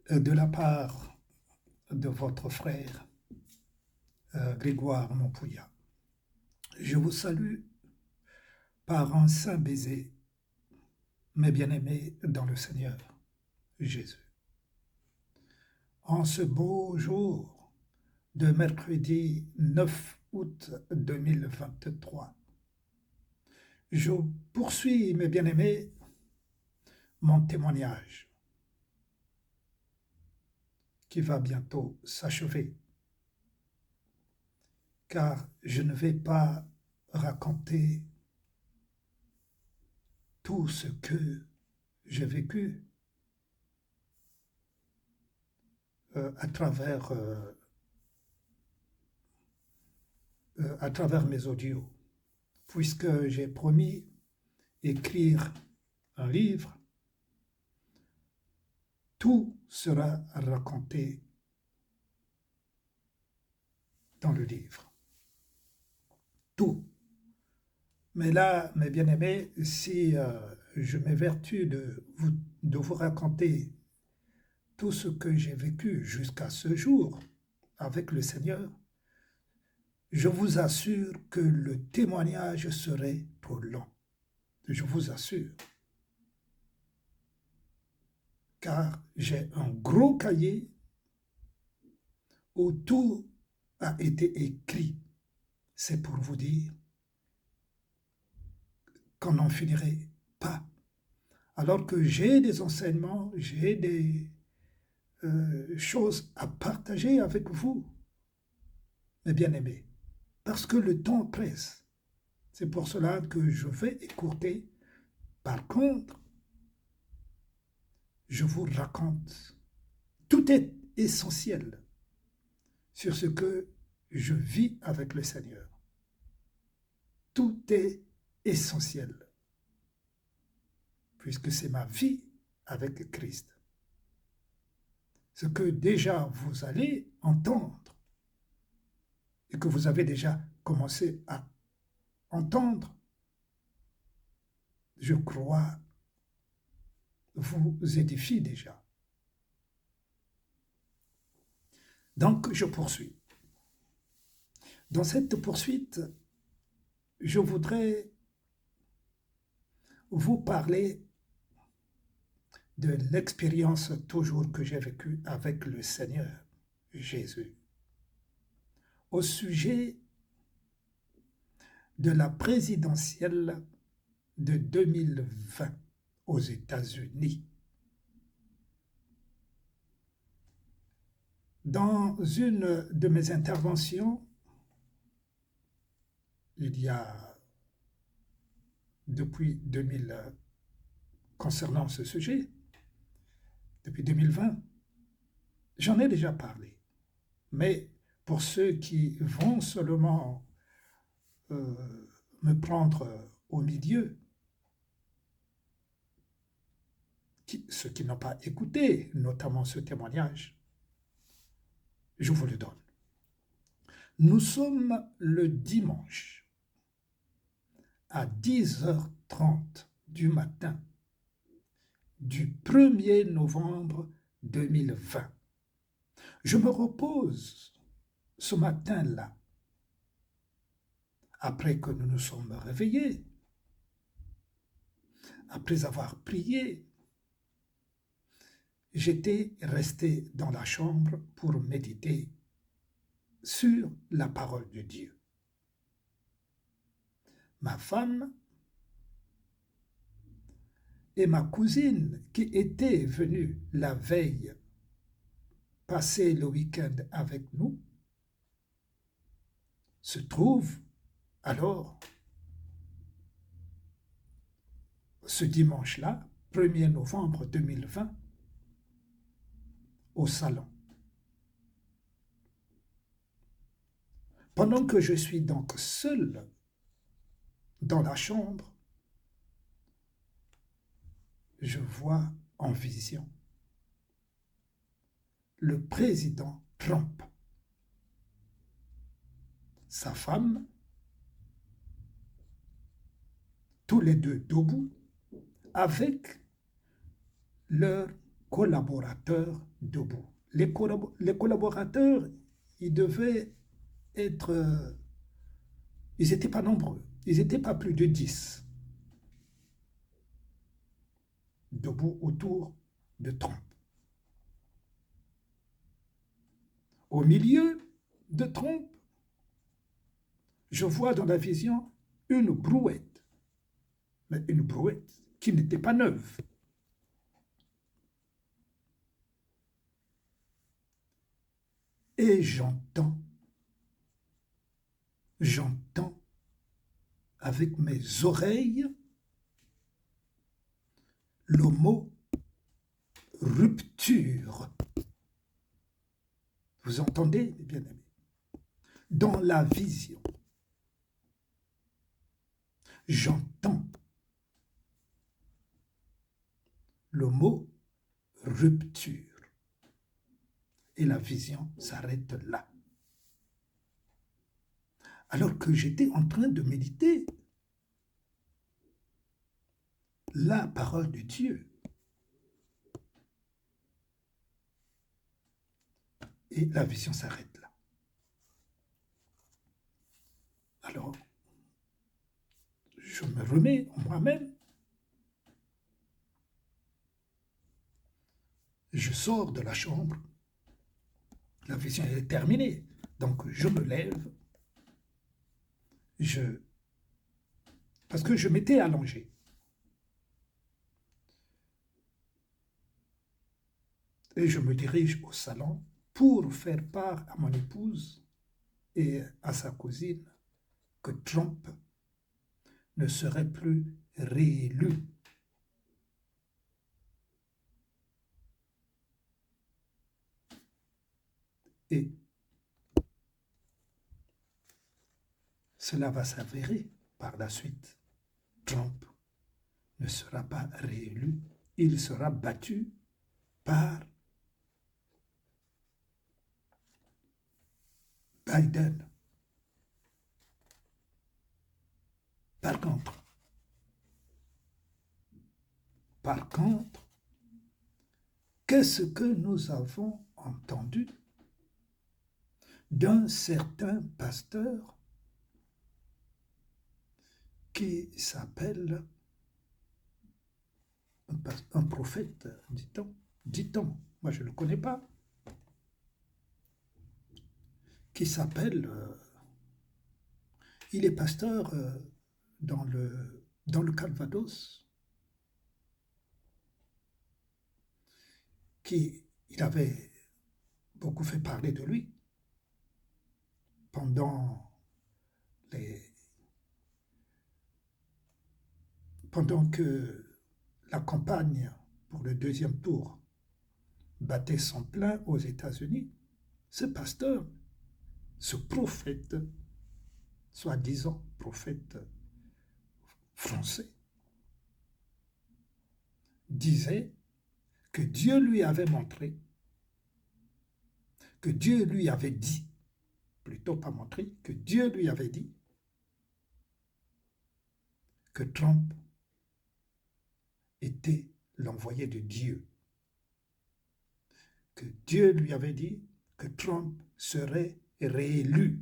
de la part de votre frère Grégoire Montpouillat. Je vous salue par un saint baiser, mes bien-aimés dans le Seigneur Jésus. En ce beau jour de mercredi 9 août 2023, je poursuis, mes bien-aimés, mon témoignage qui va bientôt s'achever, car je ne vais pas raconter tout ce que j'ai vécu à travers mes audios, puisque j'ai promis écrire un livre. Tout sera raconté dans le livre. Tout. Mais là, mes bien-aimés, si je m'évertue de vous raconter tout ce que j'ai vécu jusqu'à ce jour avec le Seigneur, je vous assure que le témoignage serait trop long. Je vous assure. Car j'ai un gros cahier où tout a été écrit. C'est pour vous dire qu'on n'en finirait pas. Alors que j'ai des enseignements, j'ai des choses à partager avec vous, mes bien-aimés, parce que le temps presse. C'est pour cela que je vais écourter. Par contre, je vous raconte. Tout est essentiel sur ce que je vis avec le Seigneur. Tout est essentiel, puisque c'est ma vie avec Christ. Ce que déjà vous allez entendre et que vous avez déjà commencé à entendre, je crois, vous édifie déjà. Donc, je poursuis. Dans cette poursuite, je voudrais vous parler de l'expérience toujours que j'ai vécue avec le Seigneur Jésus au sujet de la présidentielle de 2020 aux États-Unis. Dans une de mes interventions, il y a depuis 2000, concernant ce sujet, depuis 2020, j'en ai déjà parlé. Mais pour ceux qui vont seulement me prendre au milieu, ceux qui n'ont pas écouté, notamment ce témoignage, je vous le donne. Nous sommes le dimanche à 10h30 du matin du 1er novembre 2020. Je me repose ce matin-là, après que nous nous sommes réveillés, après avoir prié. J'étais resté dans la chambre pour méditer sur la parole de Dieu. Ma femme et ma cousine, qui était venue la veille passer le week-end avec nous, se trouvent alors ce dimanche-là, 1er novembre 2020, au salon. Pendant que je suis donc seul dans la chambre, je vois en vision le président Trump, sa femme, tous les deux debout, avec leur collaborateurs debout. Les collaborateurs, ils devaient être... ils n'étaient pas nombreux. Ils n'étaient pas plus de 10 debout autour de Trump. Au milieu de Trump, je vois dans la vision une brouette, mais une brouette qui n'était pas neuve. Et j'entends avec mes oreilles le mot rupture. Vous entendez, mes bien-aimés? Dans la vision, j'entends le mot rupture. Et la vision s'arrête là. Alors que j'étais en train de méditer la parole de Dieu. Et la vision s'arrête là. Alors, je me remets en moi-même. Je sors de la chambre. La vision est terminée. Donc, je me lève. Parce que je m'étais allongé. Et je me dirige au salon pour faire part à mon épouse et à sa cousine que Trump ne serait plus réélu. Et cela va s'avérer par la suite. Trump ne sera pas réélu, il sera battu par Biden. Par contre, qu'est-ce que nous avons entendu d'un certain pasteur qui s'appelle un prophète, dit-on, moi je ne le connais pas, qui s'appelle, il est pasteur dans le Calvados, il avait beaucoup fait parler de lui pendant que la campagne pour le deuxième tour battait son plein aux États-Unis. Ce pasteur, ce prophète, soi-disant prophète français, disait que Dieu lui avait montré, que Dieu lui avait dit, plutôt pas montré, que Dieu lui avait dit que Trump était l'envoyé de Dieu, que Dieu lui avait dit que Trump serait réélu.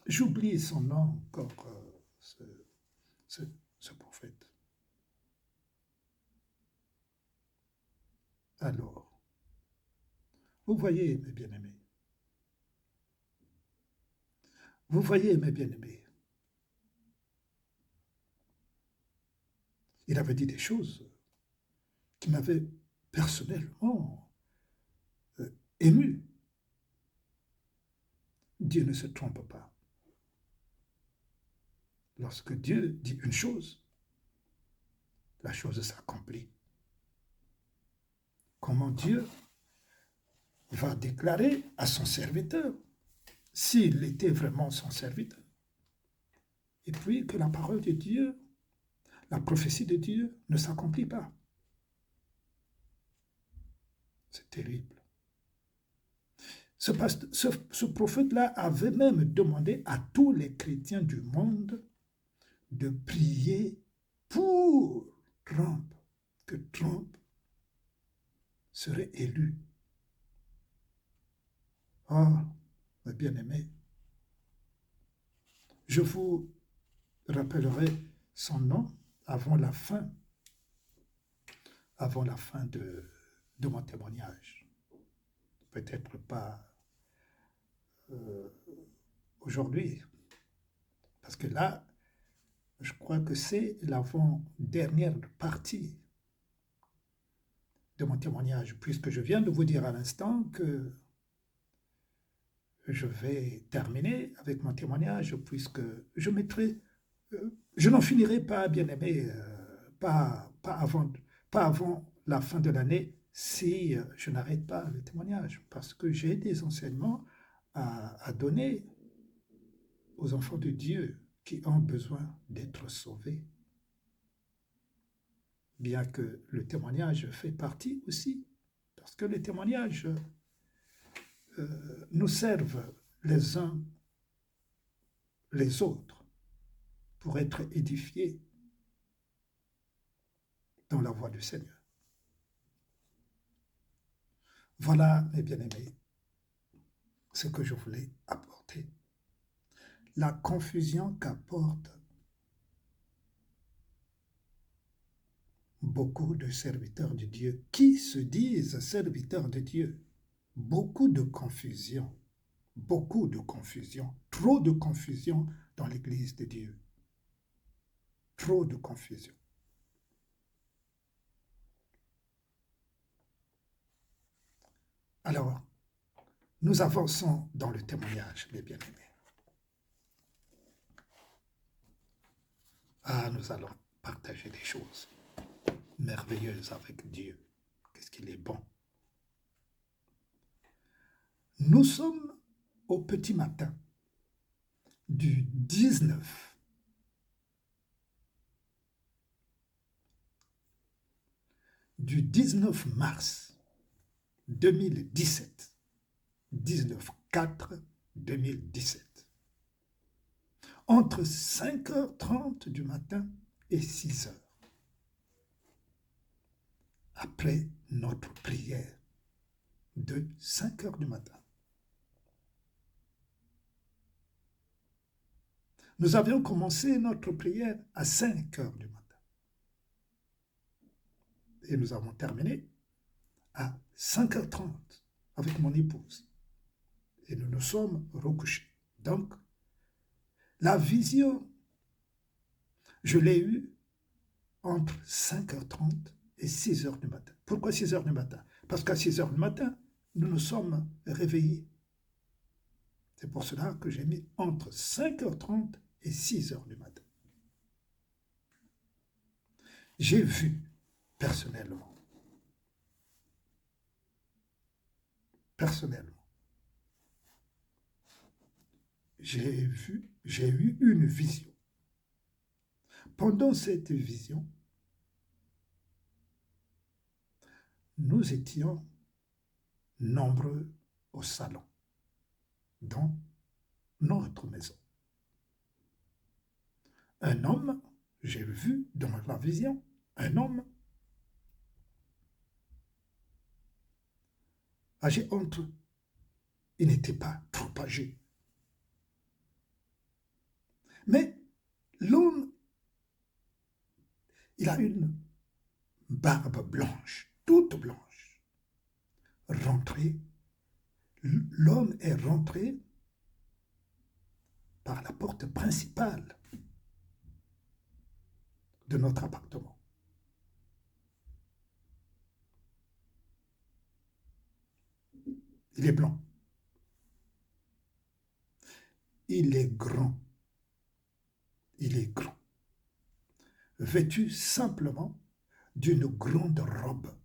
J'oublie son nom encore, ce prophète. Alors, vous voyez, mes bien-aimés, il avait dit des choses qui m'avaient personnellement ému. Dieu ne se trompe pas. Lorsque Dieu dit une chose, la chose s'accomplit. Comment Dieu va déclarer à son serviteur, s'il était vraiment son serviteur, et puis que la parole de Dieu, la prophétie de Dieu ne s'accomplit pas. C'est terrible. Ce prophète-là avait même demandé à tous les chrétiens du monde de prier pour Trump, que Trump serait élu. Ah, mes bien-aimés, je vous rappellerai son nom avant la fin, de mon témoignage. Peut-être pas aujourd'hui, parce que là, je crois que c'est l'avant-dernière partie de mon témoignage, puisque je viens de vous dire à l'instant que je vais terminer avec mon témoignage, puisque je n'en finirai pas, bien aimé, pas avant la fin de l'année, si je n'arrête pas le témoignage, parce que j'ai des enseignements à donner aux enfants de Dieu qui ont besoin d'être sauvés. Bien que le témoignage fait partie aussi, parce que les témoignages nous servent les uns les autres pour être édifiés dans la voie du Seigneur. Voilà, mes bien-aimés, ce que je voulais apporter. La confusion qu'apportent beaucoup de serviteurs de Dieu qui se disent serviteurs de Dieu. Beaucoup de confusion, trop de confusion dans l'Église de Dieu. Trop de confusion. Alors, nous avançons dans le témoignage, mes bien-aimés. Ah, nous allons partager des choses merveilleuses avec Dieu. Qu'est-ce qu'il est bon. Nous sommes au petit matin du 19 mars 2017, 19/4/2017, entre 5h30 du matin et 6h, après notre prière de 5h du matin. Nous avions commencé notre prière à 5h du matin. Et nous avons terminé à 5h30 avec mon épouse. Et nous nous sommes recouchés. Donc, la vision, je l'ai eue entre 5h30 et 6h du matin. Pourquoi 6h du matin? Parce qu'à 6h du matin, nous nous sommes réveillés. C'est pour cela que j'ai mis entre 5h30 et 6h du matin. J'ai vu personnellement, j'ai eu une vision. Pendant cette vision, nous étions nombreux au salon, dans notre maison. Un homme, j'ai vu dans la vision, un homme âgé entre eux. Il n'était pas trop âgé. Mais l'homme, il a une barbe blanche, toute blanche. L'homme est rentré par la porte principale de notre appartement. Il est blanc. Il est grand. Il est grand. Vêtu simplement d'une grande robe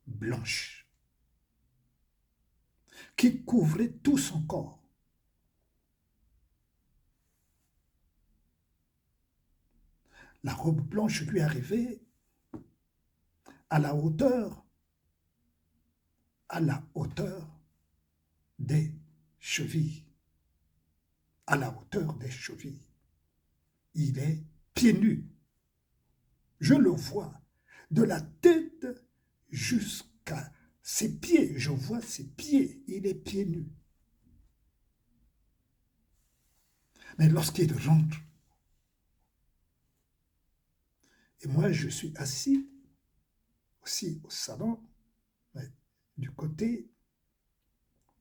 blanche qui couvrait tout son corps. La robe blanche lui arrivait à la hauteur des chevilles. À la hauteur des chevilles. Il est pieds nus. Je le vois de la tête jusqu'à ses pieds. Je vois ses pieds. Il est pieds nus. Mais lorsqu'il rentre, et moi je suis assis aussi au salon, du côté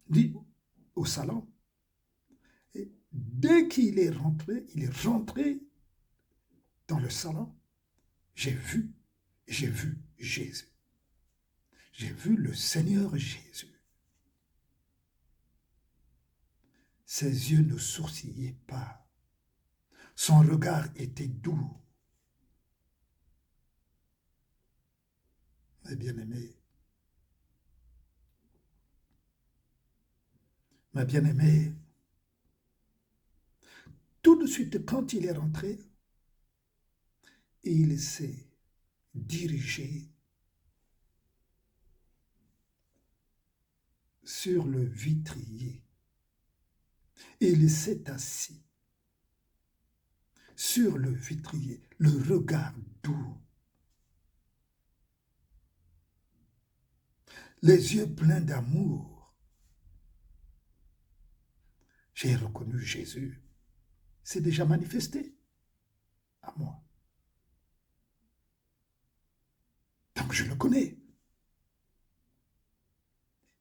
dit au salon, et dès qu'il est rentré, dans le salon, j'ai vu Jésus. J'ai vu le Seigneur Jésus. Ses yeux ne sourcillaient pas. Son regard était doux. Mes bien-aimés, ma bien-aimée, tout de suite, quand il est rentré, il s'est dirigé sur le vitrier. Il s'est assis sur le vitrier, le regard doux, les yeux pleins d'amour. J'ai reconnu Jésus. C'est déjà manifesté à moi. Donc je le connais.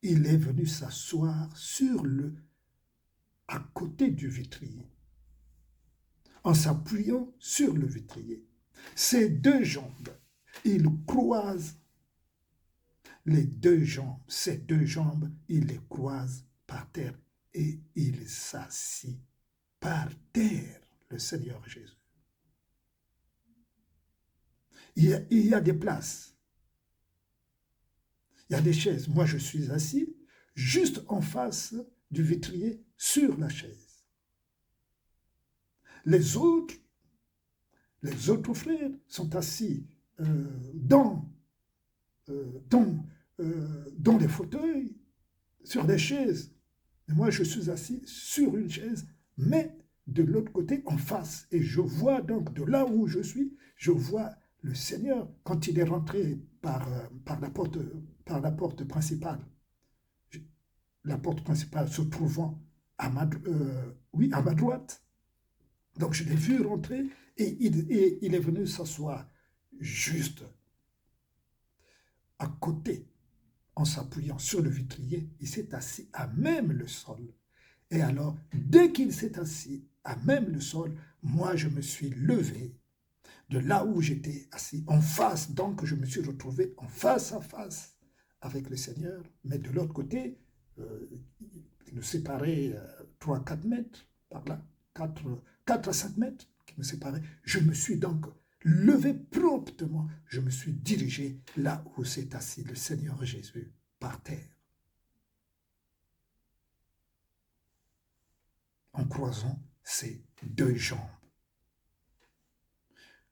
Il est venu s'asseoir à côté du vitrier, en s'appuyant sur le vitrier. Ses deux jambes, il croise les deux jambes, ses deux jambes, il les croise par terre et il s'assit par terre, le Seigneur Jésus. Il y a des places, il y a des chaises. Moi, je suis assis juste en face du vitrier sur la chaise. Les autres frères sont assis dans les fauteuils, sur des chaises. Et moi, je suis assis sur une chaise, mais de l'autre côté, en face. Et je vois donc, de là où je suis, je vois le Seigneur quand il est rentré par la porte principale. La porte principale se trouvant à ma droite. Donc je l'ai vu rentrer et il est venu s'asseoir juste à côté, en s'appuyant sur le vitrier. Il s'est assis à même le sol. Et alors, dès qu'il s'est assis à même le sol, moi je me suis levé de là où j'étais assis, en face. Donc je me suis retrouvé en face à face avec le Seigneur. Mais de l'autre côté, il nous séparait 3-4 mètres par là, 4 à 5 mètres qui me séparaient. Je me suis donc levé promptement, je me suis dirigé là où s'est assis le Seigneur Jésus, par terre, en croisant ses deux jambes.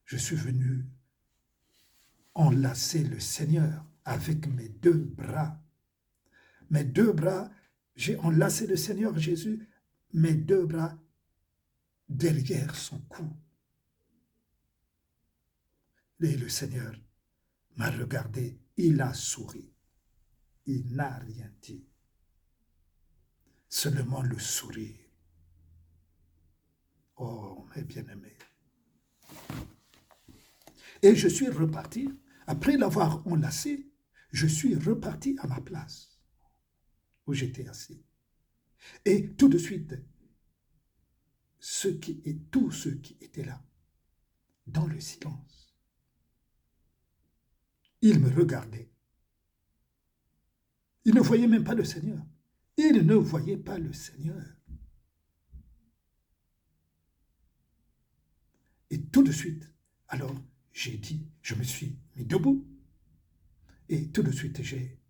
Je suis venu enlacer le Seigneur avec mes deux bras. Mes deux bras, j'ai enlacé le Seigneur Jésus, mes deux bras derrière son cou. Et le Seigneur m'a regardé, il a souri. Il n'a rien dit. Seulement le sourire. Oh, mes bien-aimés. Et je suis reparti, après l'avoir enlacé, je suis reparti à ma place, où j'étais assis. Et tout de suite, tous ceux qui étaient là, dans le silence, ils me regardaient. Ils ne voyaient même pas le Seigneur. Ils ne voyaient pas le Seigneur. Et tout de suite, alors j'ai dit, je me suis mis debout. Et tout de suite, j'ai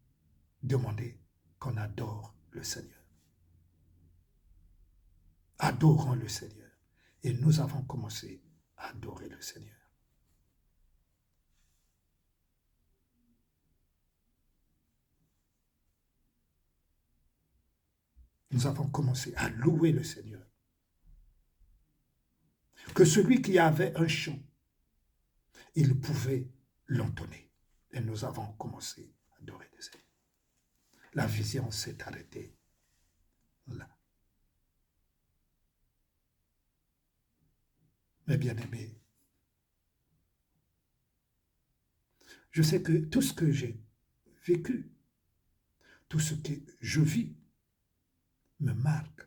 demandé qu'on adore le Seigneur. Adorons le Seigneur. Et nous avons commencé à adorer le Seigneur. Nous avons commencé à louer le Seigneur. Que celui qui avait un chant, il pouvait l'entonner. Et nous avons commencé à adorer le Seigneur. La vision s'est arrêtée là. Mes bien-aimés, je sais que tout ce que j'ai vécu, tout ce que je vis, me marque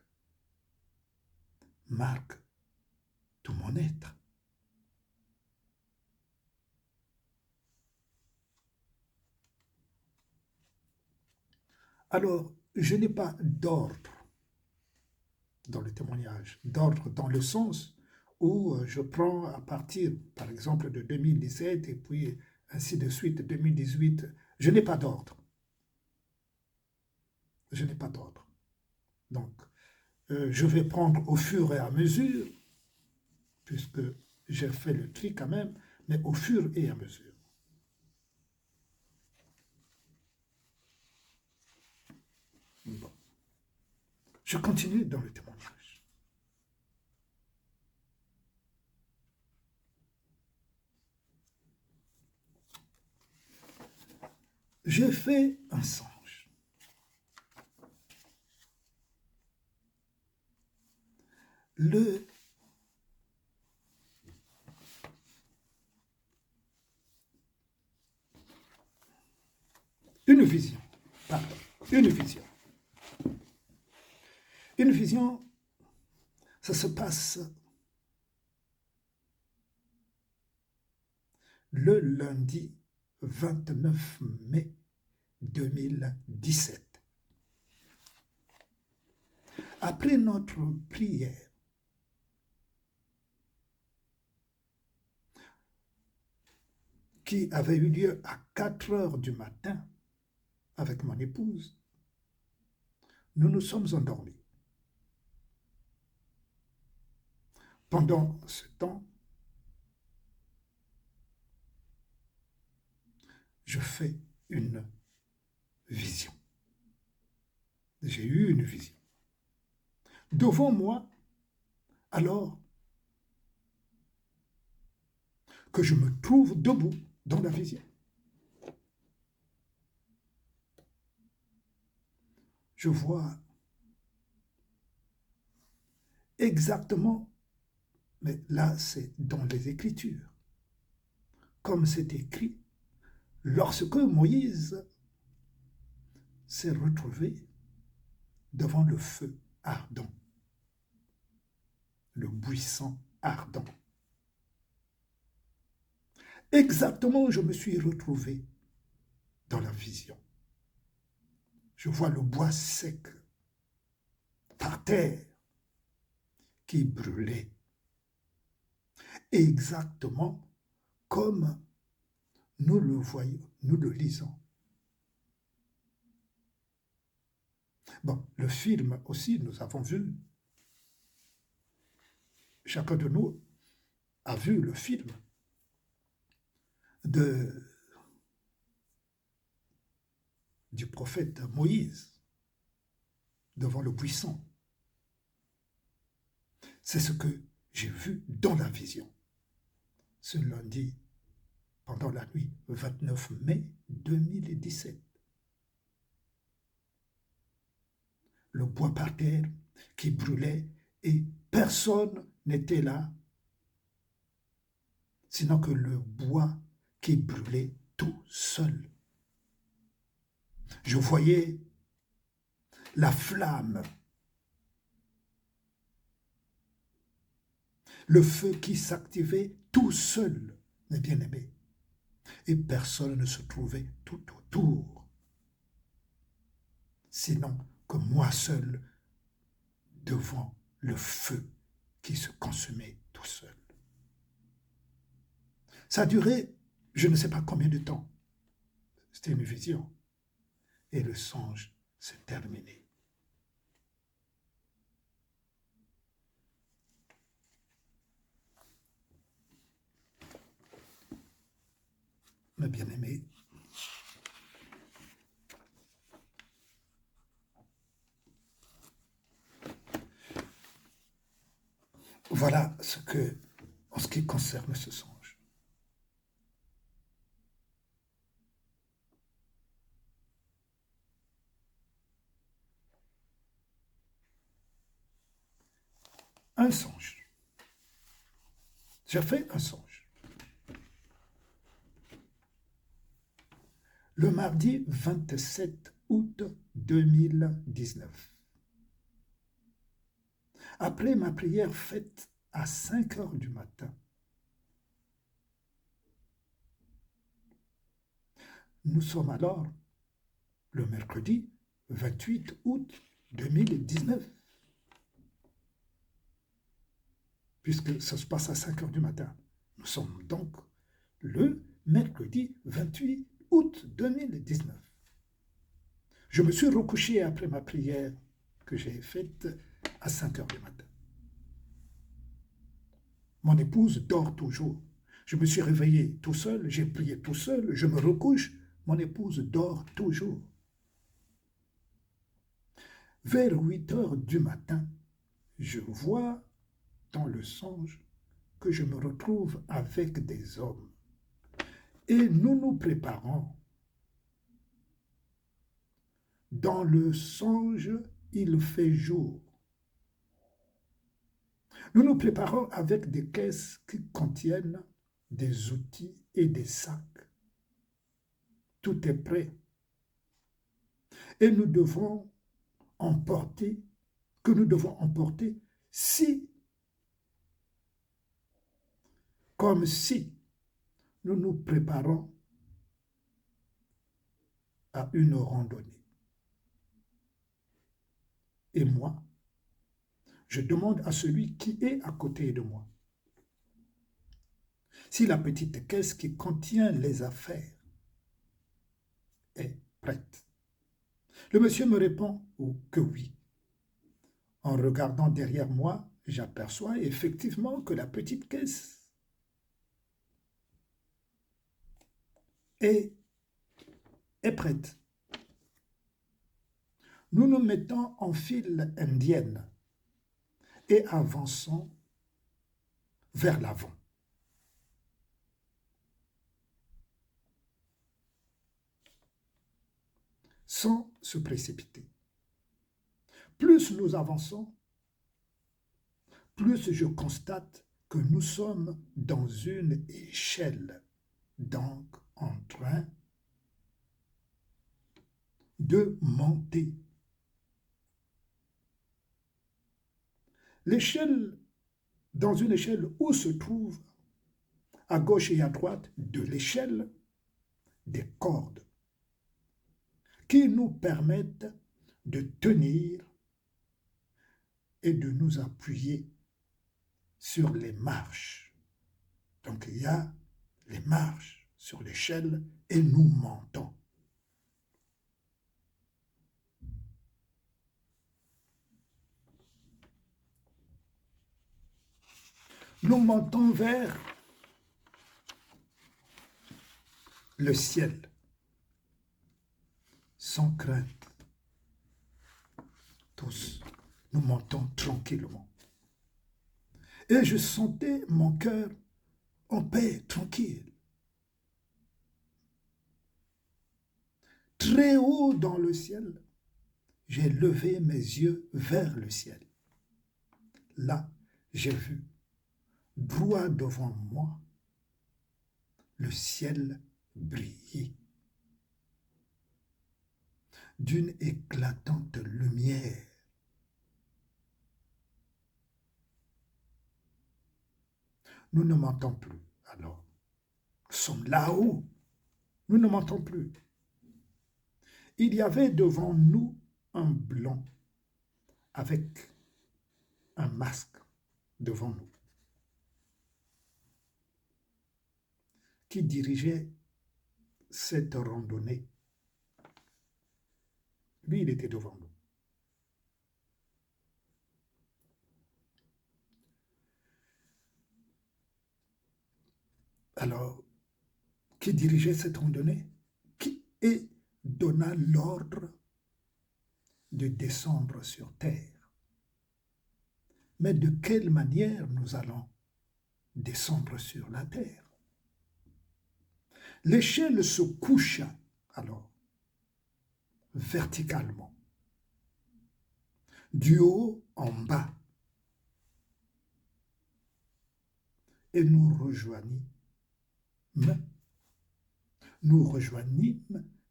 tout mon être. Alors, je n'ai pas d'ordre dans le témoignage, d'ordre dans le sens où je prends à partir, par exemple, de 2017 et puis ainsi de suite, 2018. Je n'ai pas d'ordre. Je n'ai pas d'ordre. Donc, je vais prendre au fur et à mesure, puisque j'ai fait le tri quand même, mais au fur et à mesure. Bon. Je continue dans le témoignage. J'ai fait un songe. Une vision. Pardon, une vision. Une vision, ça se passe le lundi 29 mai 2017. Après notre prière, qui avait eu lieu à 4 heures du matin avec mon épouse, nous nous sommes endormis. Pendant ce temps, je fais une vision. J'ai eu une vision. Devant moi, alors que je me trouve debout dans la vision, je vois exactement, mais là c'est dans les Écritures, comme c'est écrit, lorsque Moïse s'est retrouvé devant le feu ardent, le buisson ardent. Exactement, je me suis retrouvé dans la vision. Je vois le bois sec par terre qui brûlait. Exactement comme nous le voyons, nous le lisons. Bon, le film aussi, nous avons vu. Chacun de nous a vu le film du prophète Moïse devant le buisson. C'est ce que j'ai vu dans la vision ce lundi pendant la nuit 29 mai 2017. Le bois par terre qui brûlait et personne n'était là, sinon que le bois qui brûlait tout seul. Je voyais la flamme, le feu qui s'activait tout seul, mes bien-aimés, et personne ne se trouvait tout autour, sinon que moi seul devant le feu qui se consumait tout seul. Ça a duré, je ne sais pas combien de temps. C'était une vision. Et le songe s'est terminé. Mes bien-aimés, voilà ce que, en ce qui concerne ce songe. un songe. J'ai fait un songe. Le mardi 27 août 2019, après ma prière faite à 5 heures du matin, nous sommes alors le mercredi 28 août 2019, puisque ça se passe à 5 heures du matin. Nous sommes donc le mercredi 28 août 2019. Je me suis recouché après ma prière que j'ai faite à 5 heures du matin. Mon épouse dort toujours. Je me suis réveillé tout seul, j'ai prié tout seul, je me recouche, mon épouse dort toujours. Vers 8 heures du matin, je vois dans le songe que je me retrouve avec des hommes. Et nous nous préparons. Dans le songe, il fait jour. Nous nous préparons avec des caisses qui contiennent des outils et des sacs. Tout est prêt. Et nous devons emporter, si, comme si nous nous préparons à une randonnée. Et moi, je demande à celui qui est à côté de moi si la petite caisse qui contient les affaires est prête. Le monsieur me répond que oui. En regardant derrière moi, j'aperçois effectivement que la petite caisse est prête. Nous nous mettons en file indienne et avançons vers l'avant. Sans se précipiter. Plus nous avançons, plus je constate que nous sommes dans une échelle, donc en train de monter. L'échelle, dans une échelle où se trouvent à gauche et à droite de l'échelle des cordes qui nous permettent de tenir et de nous appuyer sur les marches. Donc il y a les marches sur l'échelle et nous montons. Nous montons vers le ciel, sans crainte. Tous, nous montons tranquillement. Et je sentais mon cœur en paix, tranquille. Très haut dans le ciel, j'ai levé mes yeux vers le ciel. Là, j'ai vu, droit devant moi, le ciel briller d'une éclatante lumière. Nous ne mentons plus, alors. Nous sommes là-haut. Nous ne mentons plus. Il y avait devant nous un blanc avec un masque devant nous qui dirigeait cette randonnée. Lui, il était devant nous. Alors, qui dirigeait cette randonnée? Et donna l'ordre de descendre sur terre. Mais de quelle manière nous allons descendre sur la terre? L'échelle se coucha alors verticalement, du haut en bas. et nous rejoignîmes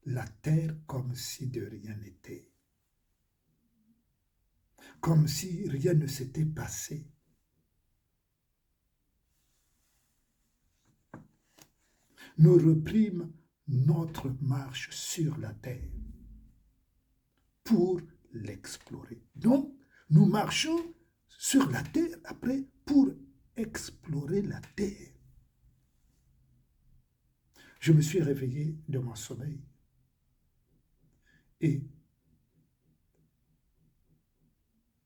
la terre comme si de rien n'était, comme si rien ne s'était passé. Nous reprîmes notre marche sur la terre pour l'explorer. Donc, nous marchons sur la terre après pour explorer la terre. Je me suis réveillé de mon sommeil et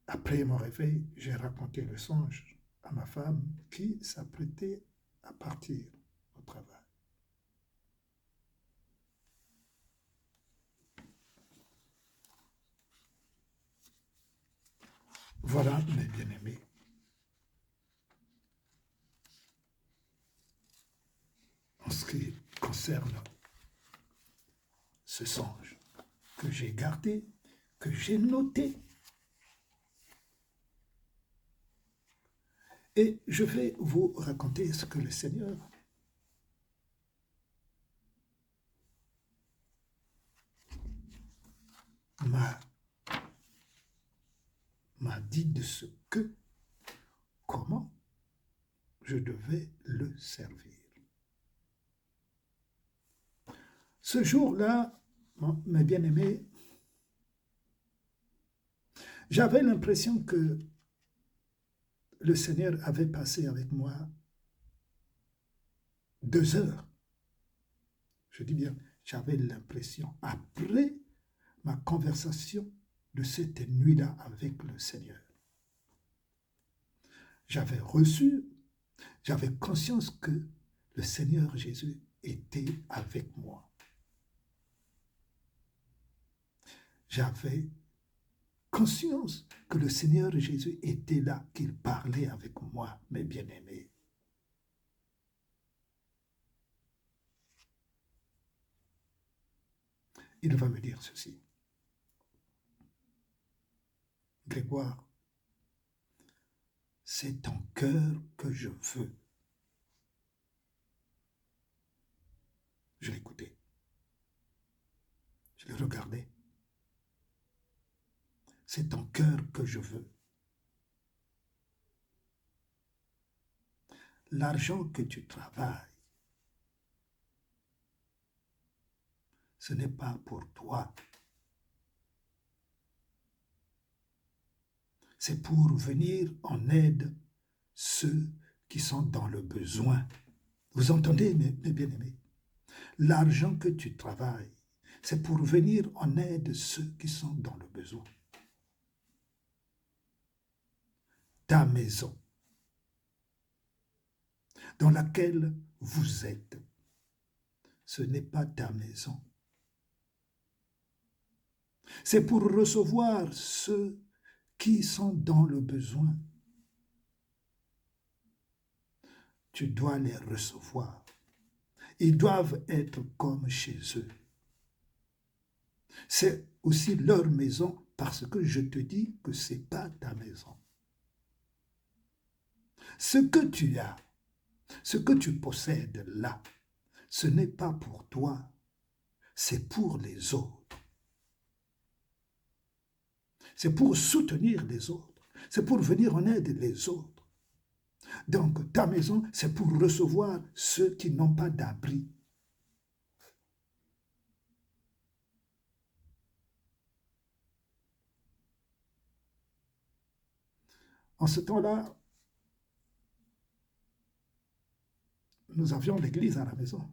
après mon réveil, j'ai raconté le songe à ma femme qui s'apprêtait à partir au travail. Voilà, mes bien-aimés, en ce qui concerne ce songe que j'ai gardé, que j'ai noté. Et je vais vous raconter ce que le Seigneur m'a dit de ce que, comment je devais le servir. Ce jour-là, mes bien-aimés, j'avais l'impression que le Seigneur avait passé avec moi 2 heures. Je dis bien, j'avais l'impression, après ma conversation de cette nuit-là avec le Seigneur. J'avais conscience que le Seigneur Jésus était avec moi. J'avais conscience que le Seigneur Jésus était là, qu'il parlait avec moi, mes bien-aimés. Il va me dire ceci. Grégoire, c'est ton cœur que je veux. Je l'écoutais. Je le regardais. C'est ton cœur que je veux. L'argent que tu travailles, ce n'est pas pour toi. C'est pour venir en aide ceux qui sont dans le besoin. Vous entendez, mes bien-aimés? L'argent que tu travailles, c'est pour venir en aide ceux qui sont dans le besoin. Ta maison, dans laquelle vous êtes, ce n'est pas ta maison. C'est pour recevoir ceux qui sont dans le besoin. Tu dois les recevoir. Ils doivent être comme chez eux. C'est aussi leur maison parce que je te dis que ce n'est pas ta maison. Ce que tu as, ce que tu possèdes là, ce n'est pas pour toi, c'est pour les autres. C'est pour soutenir les autres. C'est pour venir en aide les autres. Donc, ta maison, c'est pour recevoir ceux qui n'ont pas d'abri. En ce temps-là, nous avions l'église à la maison.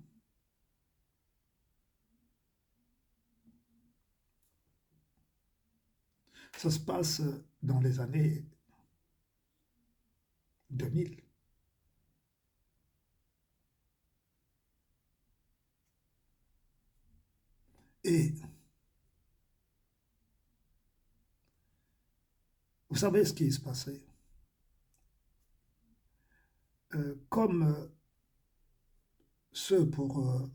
Ça se passe dans les années 2000. Et vous savez ce qui se passait? Comme ceux pour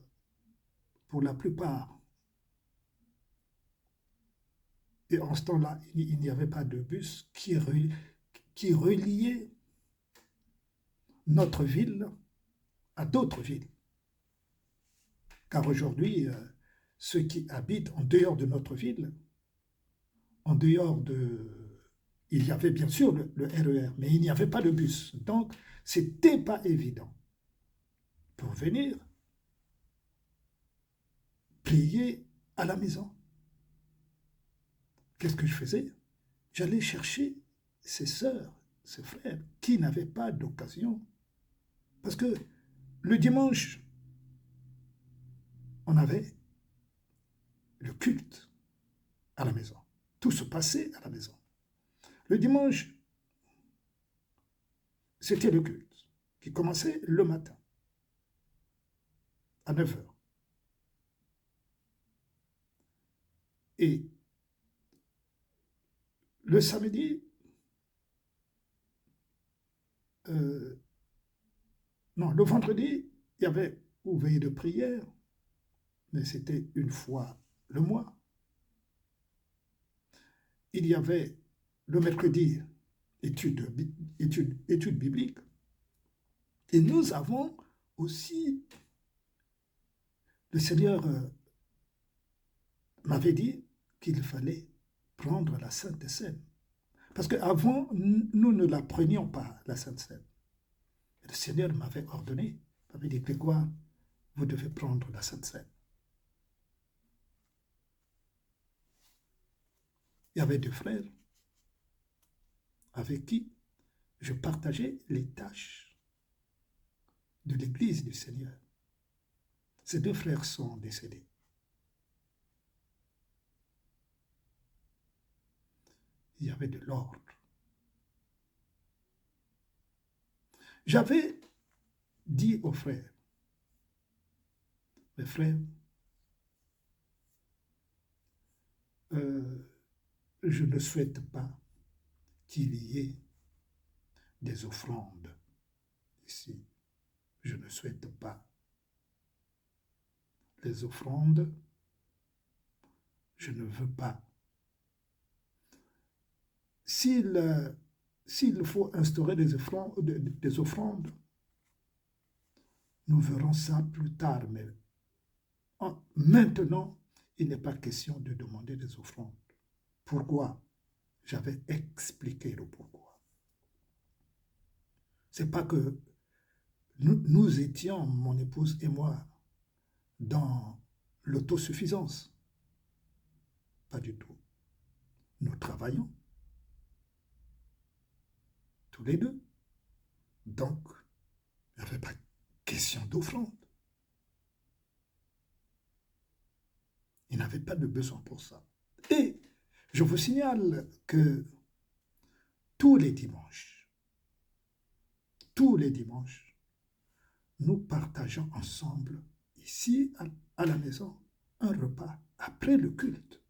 la plupart, et en ce temps-là, il n'y avait pas de bus qui reliait notre ville à d'autres villes. Car aujourd'hui, ceux qui habitent en dehors de notre ville, en dehors de... Il y avait bien sûr le RER, mais il n'y avait pas de bus. Donc, c'était pas évident pour venir prier à la maison. Qu'est-ce que je faisais? J'allais chercher ses sœurs, ses frères, qui n'avaient pas d'occasion. Parce que le dimanche, on avait le culte à la maison. Tout se passait à la maison. Le dimanche, c'était le culte qui commençait le matin à 9 heures. Et le samedi, non, le vendredi, il y avait une veille de prière, mais c'était une fois le mois. Il y avait le mercredi, études bibliques. Et nous avons aussi, le Seigneur m'avait dit qu'il fallait prendre la Sainte Seine. Parce qu'avant, nous ne la prenions pas, la Sainte Seine. Le Seigneur m'avait ordonné, m'avait dit, quoi, vous devez prendre la Sainte Seine. Il y avait deux frères avec qui je partageais les tâches de l'Église du Seigneur. Ces deux frères sont décédés. Il y avait de l'ordre. J'avais dit aux frères, mes frères, je ne souhaite pas qu'il y ait des offrandes ici. Je ne souhaite pas. Les offrandes, je ne veux pas. S'il faut instaurer des offrandes, nous verrons ça plus tard. Mais maintenant, il n'est pas question de demander des offrandes. Pourquoi? J'avais expliqué le pourquoi. C'est pas que nous étions, mon épouse et moi, dans l'autosuffisance. Pas du tout. Nous travaillons tous les deux. Donc, il n'y avait pas question d'offrande. Il n'avait pas de besoin pour ça. Et je vous signale que tous les dimanches, nous partageons ensemble, ici à la maison, un repas après le culte.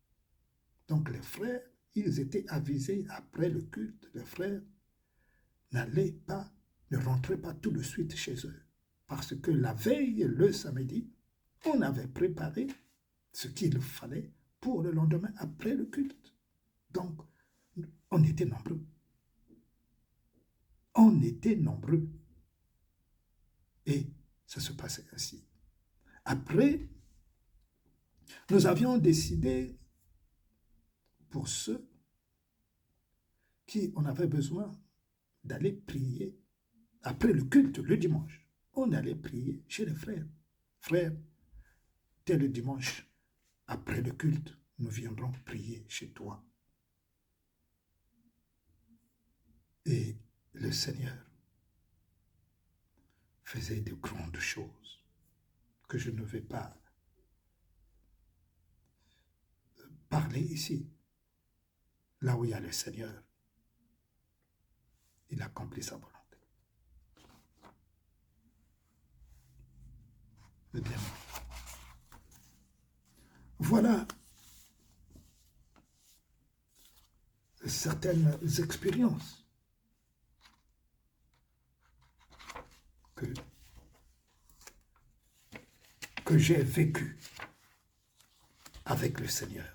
Donc les frères, ils étaient avisés après le culte. Les frères ne rentraient pas tout de suite chez eux. Parce que la veille, le samedi, on avait préparé ce qu'il fallait pour le lendemain après le culte. Donc, on était nombreux. On était nombreux. Et ça se passait ainsi. Après, nous avions décidé, pour ceux qui en avaient besoin, d'aller prier après le culte, le dimanche. On allait prier chez les frères. Frères, dès le dimanche, après le culte, nous viendrons prier chez toi. Et le Seigneur faisait de grandes choses que je ne vais pas parler ici. Là où il y a le Seigneur, il accomplit sa volonté. Eh bien, voilà certaines expériences que j'ai vécues avec le Seigneur.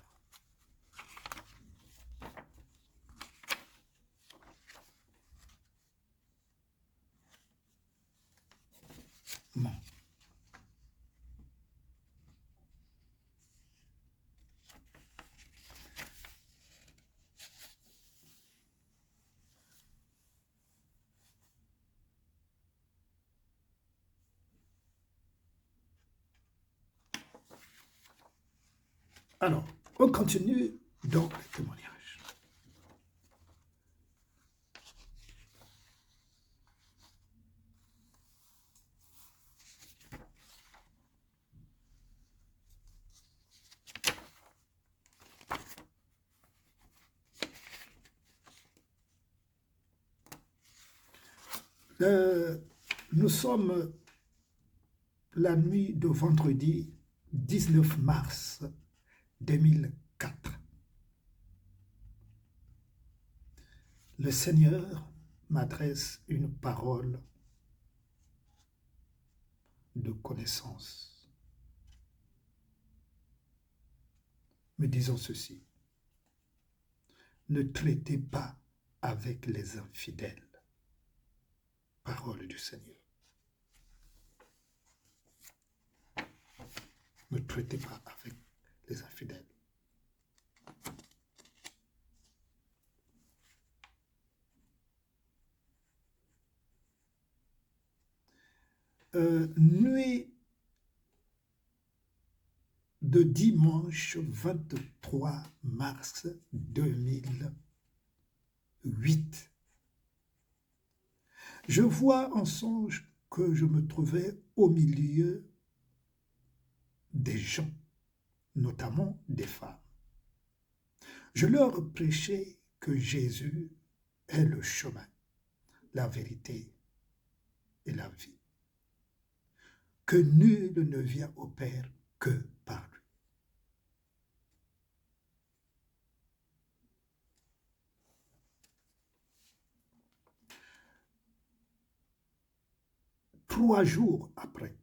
Alors, on continue dans le témoignage. Nous sommes la nuit de vendredi 19 mars 2004. Le Seigneur m'adresse une parole de connaissance, me disant ceci: ne traitez pas avec les infidèles. Parole du Seigneur. Ne traitez pas avec les infidèles. Nuit de dimanche 23 mars 2008. Je vois en songe que je me trouvais au milieu des gens, notamment des femmes. Je leur prêchais que Jésus est le chemin, la vérité et la vie, que nul ne vient au Père que par lui. Trois jours après,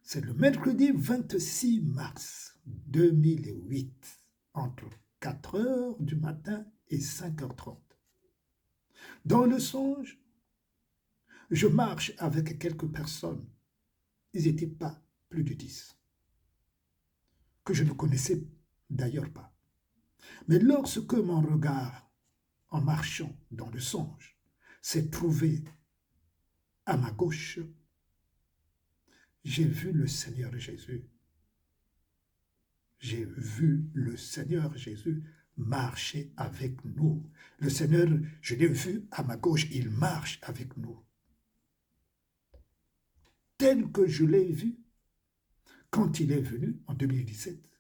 c'est le mercredi 26 mars 2008, entre 4 heures du matin et 5h30. Dans le songe, je marche avec quelques personnes, ils n'étaient pas plus de 10, que je ne connaissais d'ailleurs pas. Mais lorsque mon regard, en marchant dans le songe, s'est trouvé à ma gauche, j'ai vu le Seigneur Jésus. J'ai vu le Seigneur Jésus marcher avec nous. Le Seigneur, je l'ai vu à ma gauche, il marche avec nous. Tel que je l'ai vu quand il est venu en 2017,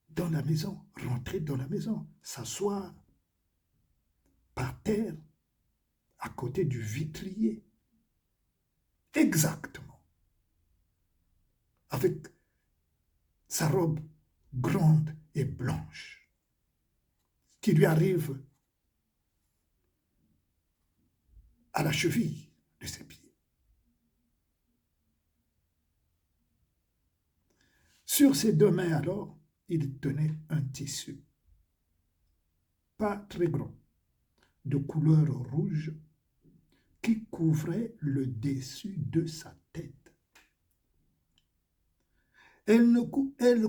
dans la maison, rentrer dans la maison, s'asseoir par terre, à côté du vitrier. Exactement. Avec sa robe grande et blanche, qui lui arrive à la cheville de ses pieds. Sur ses deux mains alors, il tenait un tissu, pas très grand, de couleur rouge, qui couvrait le dessus de sa tête. Elle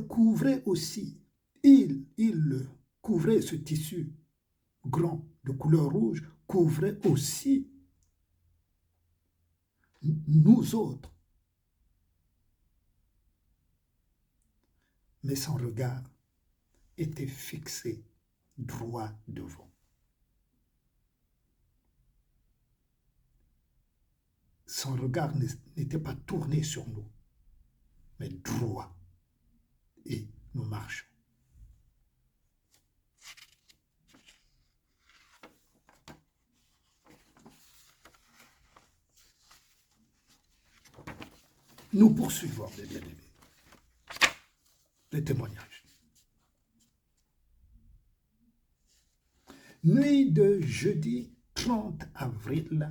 couvrait aussi, il couvrait ce tissu grand de couleur rouge, couvrait aussi nous autres. Mais son regard était fixé droit devant. Son regard n'était pas tourné sur nous, mais droit. Et nous marchons. Nous poursuivons, mes bien-aimés, les témoignages. Nuit de jeudi 30 avril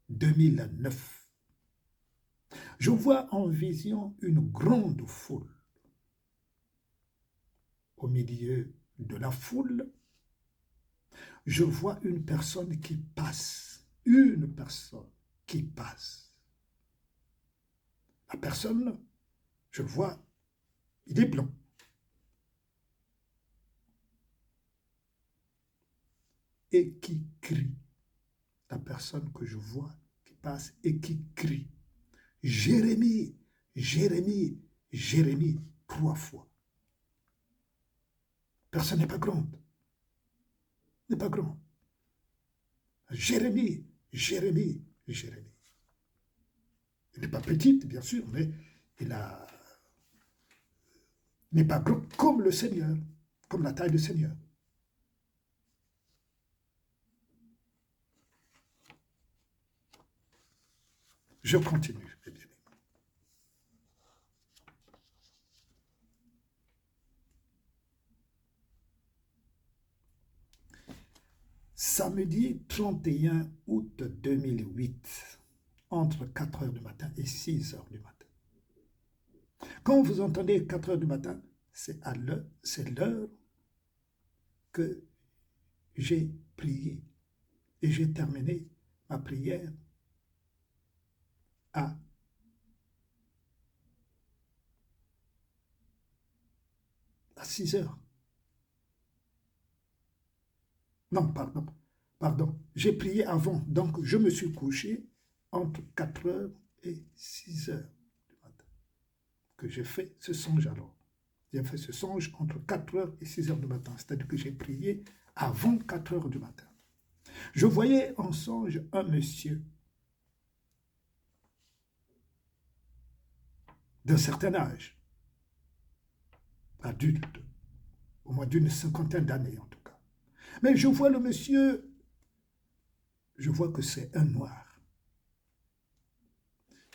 2009. Je vois en vision une grande foule. Au milieu de la foule, je vois une personne qui passe. Une personne qui passe. La personne, je le vois, il est blanc. Et qui crie. La personne que je vois qui passe et qui crie. Jérémie, Jérémie, Jérémie, 3 fois. Personne n'est pas grande. N'est pas grand. Jérémie, Jérémie, Jérémie. Il n'est pas petite, bien sûr, mais il n'est pas grand comme le Seigneur, comme la taille du Seigneur. Je continue, mes bien-aimés. Samedi 31 août 2008, entre 4 heures du matin et 6 heures du matin. Quand vous entendez 4 heures du matin, c'est l'heure que j'ai prié et j'ai terminé ma prière à 6 heures. Non, pardon. J'ai prié avant, donc je me suis couché entre 4 heures et 6 heures du matin. Que j'ai fait ce songe alors. J'ai fait ce songe entre 4 heures et 6 heures du matin. C'est-à-dire que j'ai prié avant 4 heures du matin. Je voyais en songe un monsieur d'un certain âge, adulte, au moins d'une cinquantaine d'années en tout cas. Mais je vois le monsieur, je vois que c'est un noir.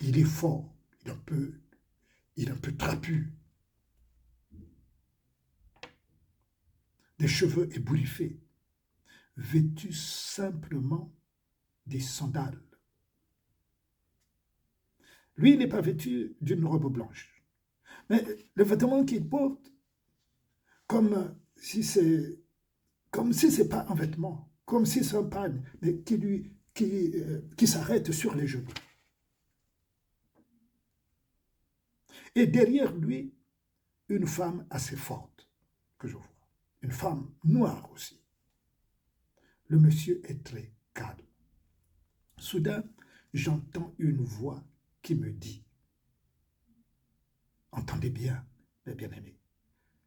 Il est fort, il est un peu trapu. Des cheveux ébouriffés, vêtu simplement des sandales. Lui, il n'est pas vêtu d'une robe blanche. Mais le vêtement qu'il porte, comme si c'est pas un vêtement, comme si c'est un panne, mais qui s'arrête sur les genoux. Et derrière lui, une femme assez forte que je vois. Une femme noire aussi. Le monsieur est très calme. Soudain, j'entends une voix qui me dit, entendez bien, mes bien-aimés,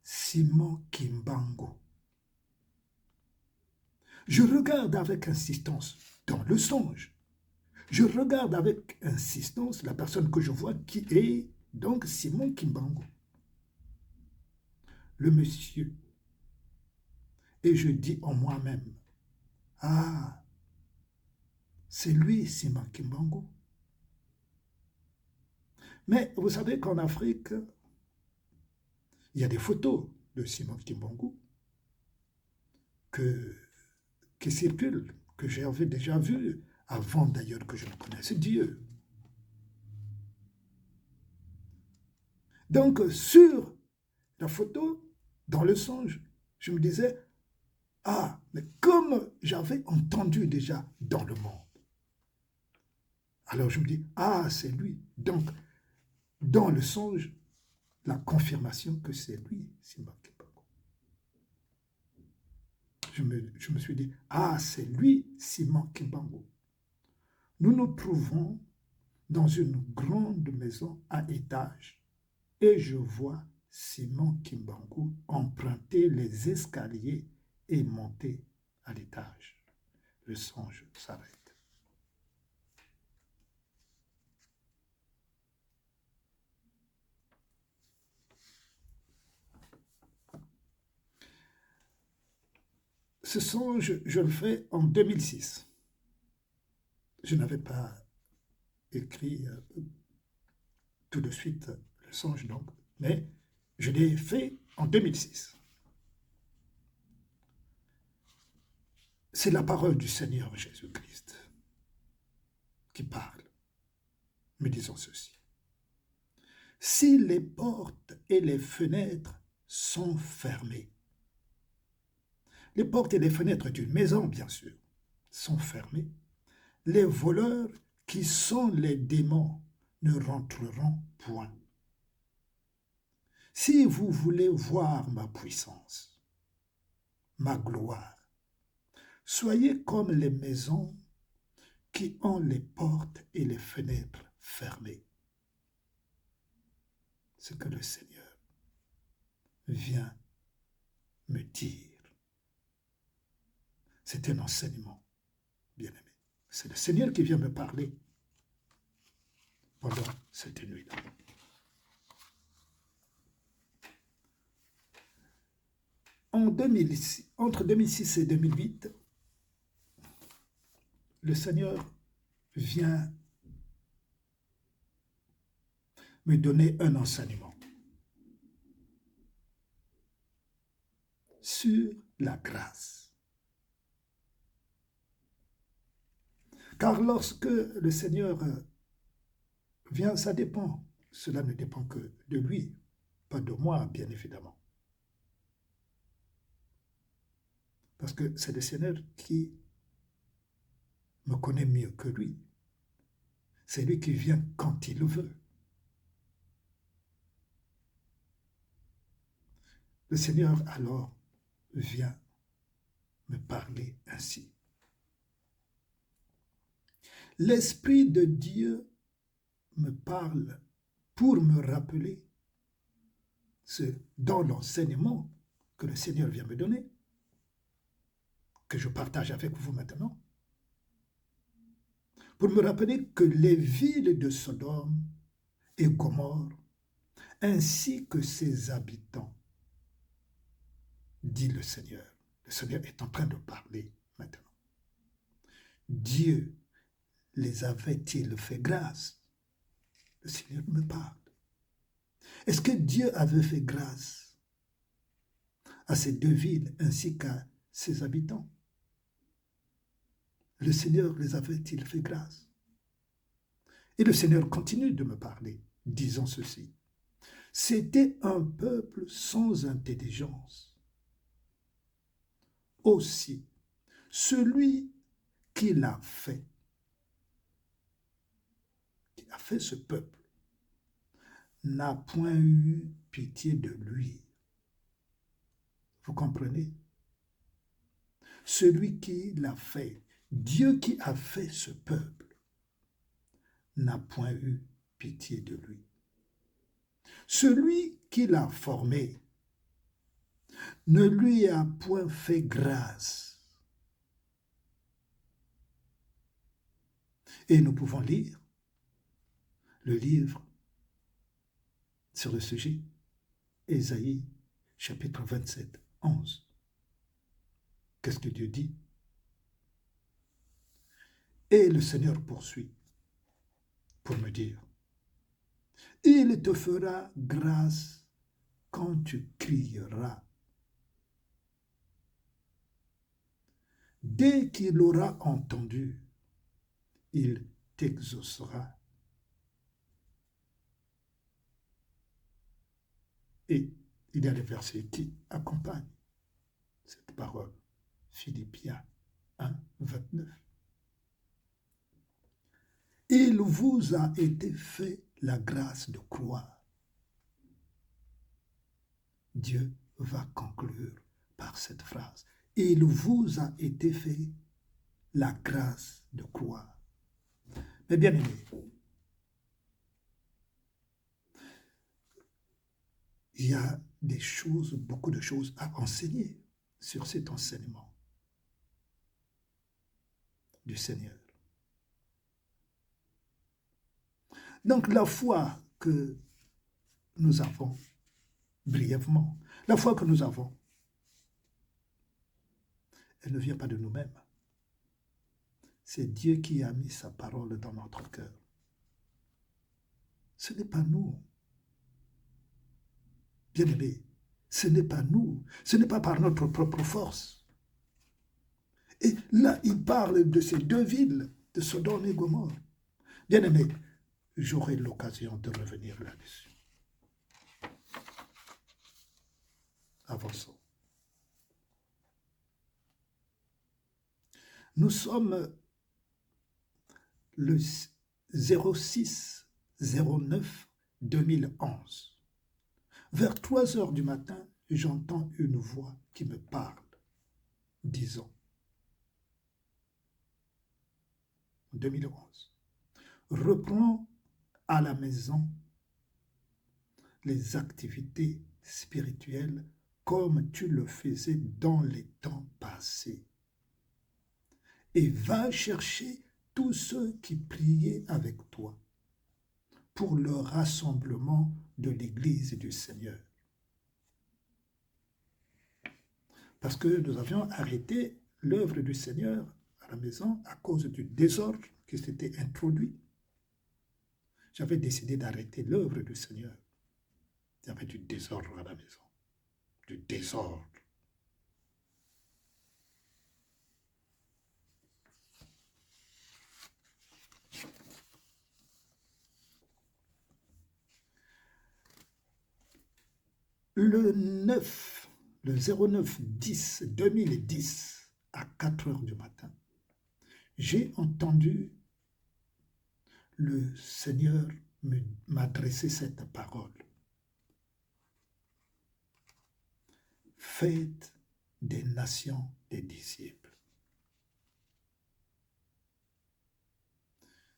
Simon Kimbangu. Je regarde avec insistance dans le songe. Je regarde avec insistance la personne que je vois qui est donc Simon Kimbangu. Le monsieur. Et je dis en moi-même, ah, c'est lui Simon Kimbangu. Mais vous savez qu'en Afrique, il y a des photos de Simon Kimbangu qui circulent, que j'avais déjà vues avant d'ailleurs que je ne connaisse Dieu. Donc, sur la photo, dans le songe, je me disais, ah, mais comme j'avais entendu déjà dans le monde. Alors je me dis, ah, c'est lui. Donc, dans le songe, la confirmation que c'est lui, Simon Kimbangu. Je me suis dit, ah, c'est lui, Simon Kimbangu. Nous nous trouvons dans une grande maison à étage et je vois Simon Kimbangu emprunter les escaliers et monter à l'étage. Le songe s'arrête. Ce songe, je le fais en 2006. Je n'avais pas écrit tout de suite le songe, donc, mais je l'ai fait en 2006. C'est la parole du Seigneur Jésus-Christ qui parle, me disant ceci. Si les portes et les fenêtres sont fermées, les portes et les fenêtres d'une maison, bien sûr, sont fermées, les voleurs qui sont les démons ne rentreront point. Si vous voulez voir ma puissance, ma gloire, soyez comme les maisons qui ont les portes et les fenêtres fermées. Ce que le Seigneur vient me dire. C'est un enseignement, bien-aimé. C'est le Seigneur qui vient me parler pendant cette nuit-là. Entre 2006 et 2008, le Seigneur vient me donner un enseignement sur la grâce. Car lorsque le Seigneur vient, ça dépend. Cela ne dépend que de lui, pas de moi, bien évidemment. Parce que c'est le Seigneur qui me connaît mieux que lui. C'est lui qui vient quand il le veut. Le Seigneur alors vient me parler ainsi. L'Esprit de Dieu me parle pour me rappeler ce dans l'enseignement que le Seigneur vient me donner, que je partage avec vous maintenant, pour me rappeler que les villes de Sodome et Gomorrhe, ainsi que ses habitants, dit le Seigneur est en train de parler maintenant. Dieu les avait-il fait grâce? Le Seigneur me parle. Est-ce que Dieu avait fait grâce à ces deux villes ainsi qu'à ses habitants? Le Seigneur les avait-il fait grâce? Et le Seigneur continue de me parler, disant ceci. C'était un peuple sans intelligence. Aussi, celui qui l'a fait, qui a fait ce peuple, n'a point eu pitié de lui. Vous comprenez? Celui qui l'a fait, Dieu qui a fait ce peuple, n'a point eu pitié de lui. Celui qui l'a formé ne lui a point fait grâce. Et nous pouvons lire le livre sur le sujet, Ésaïe, chapitre 27, 11. Qu'est-ce que Dieu dit? Et le Seigneur poursuit pour me dire, il te fera grâce quand tu crieras. Dès qu'il aura entendu, il t'exaucera. Et il y a des versets qui accompagnent cette parole. Philippiens 1, 29. Il vous a été fait la grâce de croire. Dieu va conclure par cette phrase. Il vous a été fait la grâce de croire. Mais bien aimé, il y a des choses, beaucoup de choses à enseigner sur cet enseignement du Seigneur. Donc la foi que nous avons, brièvement, la foi que nous avons, elle ne vient pas de nous-mêmes. C'est Dieu qui a mis sa parole dans notre cœur. Ce n'est pas nous. Bien-aimés, ce n'est pas nous. Ce n'est pas par notre propre force. Et là, il parle de ces deux villes, de Sodome et Gomorrhe. Bien-aimés, j'aurai l'occasion de revenir là-dessus. Avançons. Nous sommes le 06 09-2011. Vers 3 heures du matin, j'entends une voix qui me parle, disons, 2011. Reprends à la maison les activités spirituelles comme tu le faisais dans les temps passés. Et va chercher tous ceux qui priaient avec toi pour le rassemblement de l'Église du Seigneur. Parce que nous avions arrêté l'œuvre du Seigneur à la maison à cause du désordre qui s'était introduit. J'avais décidé d'arrêter l'œuvre du Seigneur. Il y avait du désordre à la maison. Du désordre. Le 09-10-2010 à 4 heures du matin, j'ai entendu le Seigneur m'adresser cette parole. Faites des nations des disciples.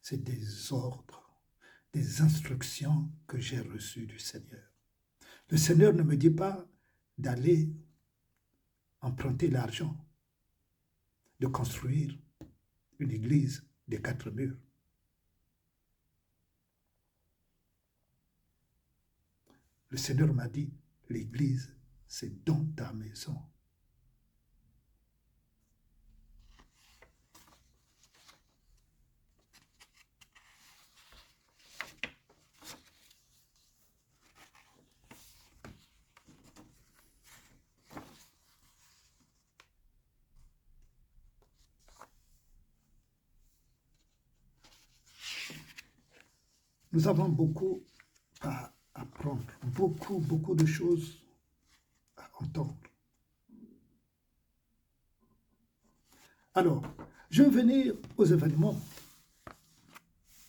C'est des ordres, des instructions que j'ai reçues du Seigneur. Le Seigneur ne me dit pas d'aller emprunter l'argent, de construire une église des 4 murs. Le Seigneur m'a dit, l'église, c'est dans ta maison. Nous avons beaucoup à apprendre, beaucoup de choses à entendre. Alors, je vais venir aux événements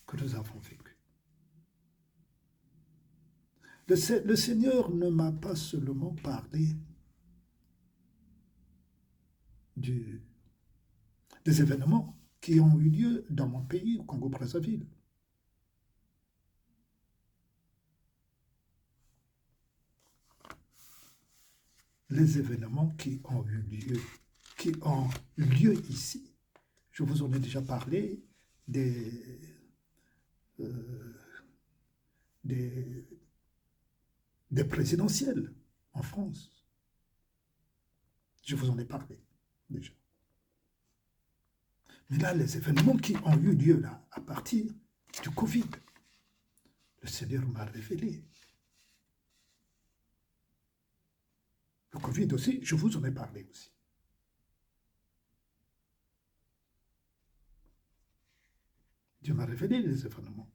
que nous avons vécus. Le Seigneur ne m'a pas seulement parlé des événements qui ont eu lieu dans mon pays, au Congo-Brazzaville. Les événements qui ont eu lieu ici. Je vous en ai déjà parlé des présidentielles en France. Je vous en ai parlé déjà. Mais là, les événements qui ont eu lieu là, à partir du Covid, le Seigneur m'a révélé. Le Covid aussi, je vous en ai parlé aussi. Dieu m'a révélé les événements.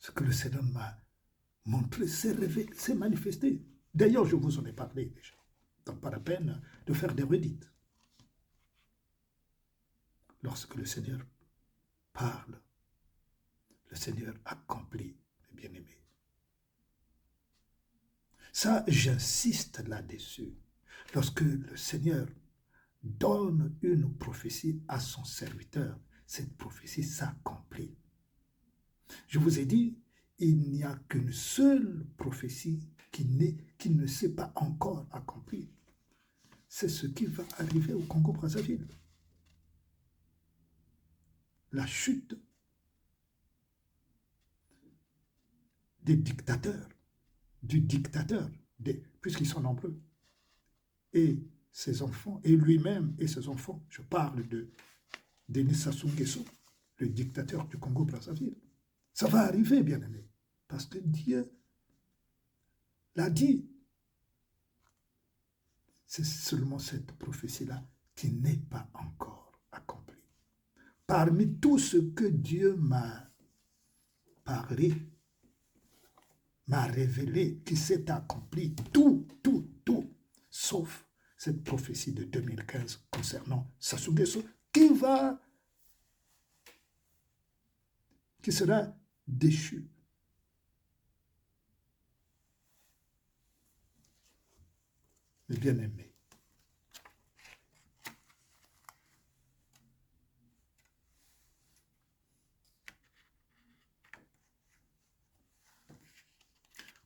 Ce que le Seigneur m'a montré, s'est révélé, s'est manifesté. D'ailleurs, je vous en ai parlé déjà. Donc, pas la peine de faire des redites. Lorsque le Seigneur parle, le Seigneur accomplit, mes bien-aimés. Ça, j'insiste là-dessus. Lorsque le Seigneur donne une prophétie à son serviteur, cette prophétie s'accomplit. Je vous ai dit, il n'y a qu'une seule prophétie qui ne s'est pas encore accomplie. C'est ce qui va arriver au Congo-Brazzaville. La chute des dictateurs, du dictateur, puisqu'ils sont nombreux, et ses enfants, et lui-même et ses enfants. Je parle de Denis Sassou Nguesso, le dictateur du Congo-Brazzaville. Ça va arriver, bien-aimé, parce que Dieu l'a dit. C'est seulement cette prophétie-là qui n'est pas encore accomplie. Parmi tout ce que Dieu m'a parlé, m'a révélé, qui s'est accompli, tout, sauf cette prophétie de 2015 concernant Sassou Nguesso qui sera déchu. Mes bien-aimés,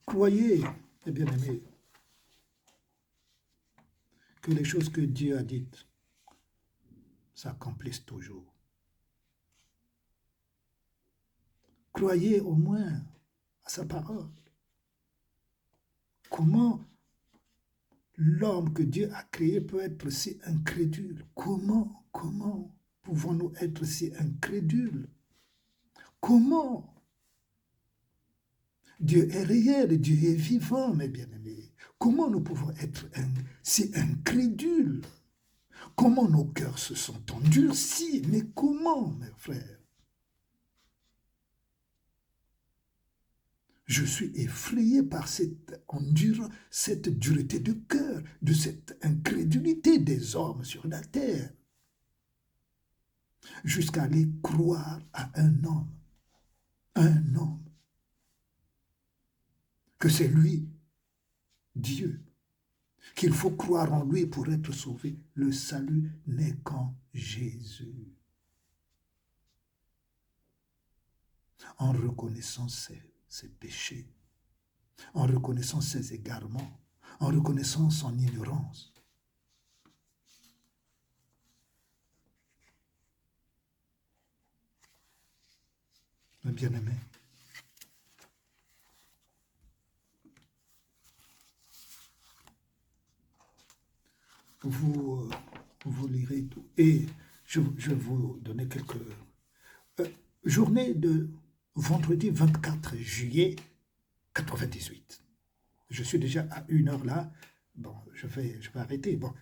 croyez, mes bien-aimés, que les choses que Dieu a dites s'accomplissent toujours. Croyez au moins à sa parole. Comment l'homme que Dieu a créé peut être si incrédule? Comment pouvons-nous être si incrédules? Comment? Dieu est réel, Dieu est vivant, mes bien-aimés. Comment nous pouvons être si incrédules? Comment nos cœurs se sont endurcis? Mais comment, mes frères? Je suis effrayé par cette dureté de cœur, de cette incrédulité des hommes sur la terre, jusqu'à aller croire à un homme, que c'est lui, Dieu, qu'il faut croire en lui pour être sauvé. Le salut n'est qu'en Jésus. En reconnaissant ses péchés, en reconnaissant ses égarements, en reconnaissant son ignorance. Mes bien-aimés, vous lirez tout. Et je vais vous donner quelques journées de vendredi 24 juillet 98. Je suis déjà à 1 heure là. Bon, je vais arrêter. Bon,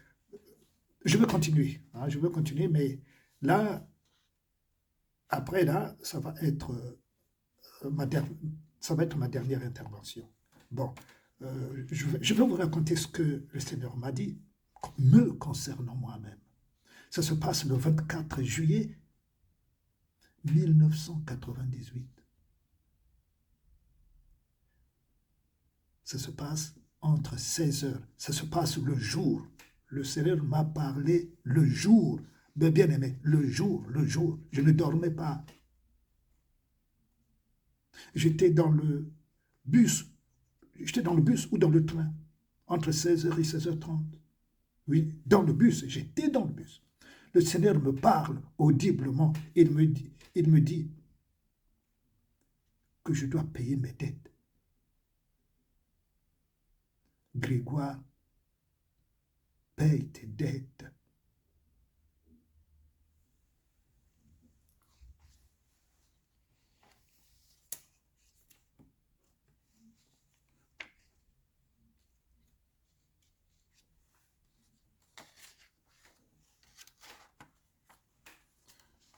je vais continuer. Je vais continuer, mais là, après là, ça va être ma dernière intervention. Bon, je vais vous raconter ce que le Seigneur m'a dit, me concernant moi-même. Ça se passe le 24 juillet 1998. Ça se passe entre 16 heures. Ça se passe le jour. Le Seigneur m'a parlé le jour. Mais bien aimé, le jour. Je ne dormais pas. J'étais dans le bus ou dans le train, entre 16h et 16h30. Oui, dans le bus, j'étais dans le bus. Le Seigneur me parle audiblement. Il me dit que je dois payer mes dettes. Grégoire, paye tes dettes.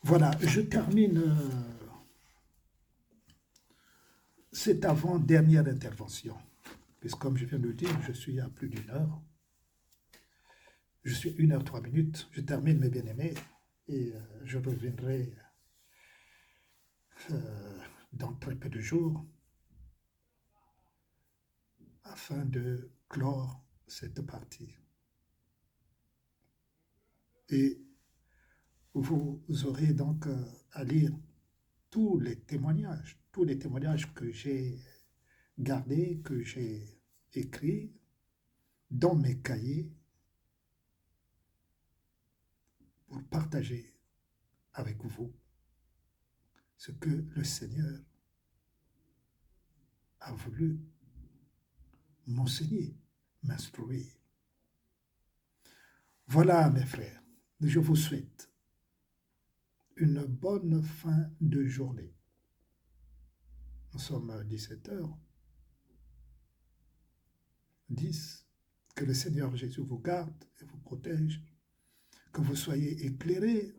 Voilà, je termine cette avant-dernière intervention. Puisque comme je viens de le dire, je suis à plus d'1 heure. Je suis 1 heure 3 minutes. Je termine, mes bien-aimés, et je reviendrai dans très peu de jours afin de clore cette partie. Et vous aurez donc à lire tous les témoignages que j'ai gardés, que j'ai écrits dans mes cahiers pour partager avec vous ce que le Seigneur a voulu m'enseigner, m'instruire. Voilà, mes frères, je vous souhaite une bonne fin de journée. Nous sommes à 17h10. Que le Seigneur Jésus vous garde et vous protège, que vous soyez éclairés,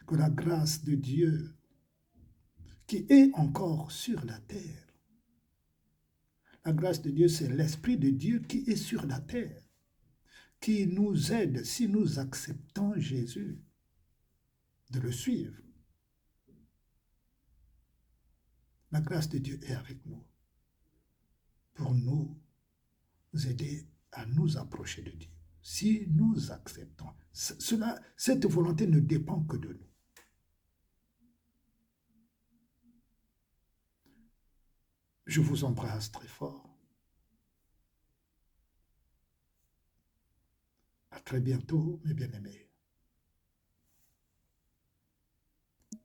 que la grâce de Dieu qui est encore sur la terre, la grâce de Dieu, c'est l'Esprit de Dieu qui est sur la terre. qui nous aide si nous acceptons Jésus, de le suivre. La grâce de Dieu est avec nous pour nous aider à nous approcher de Dieu. Si nous acceptons, cette volonté ne dépend que de nous. Je vous embrasse très fort. À très bientôt, mes bien-aimés.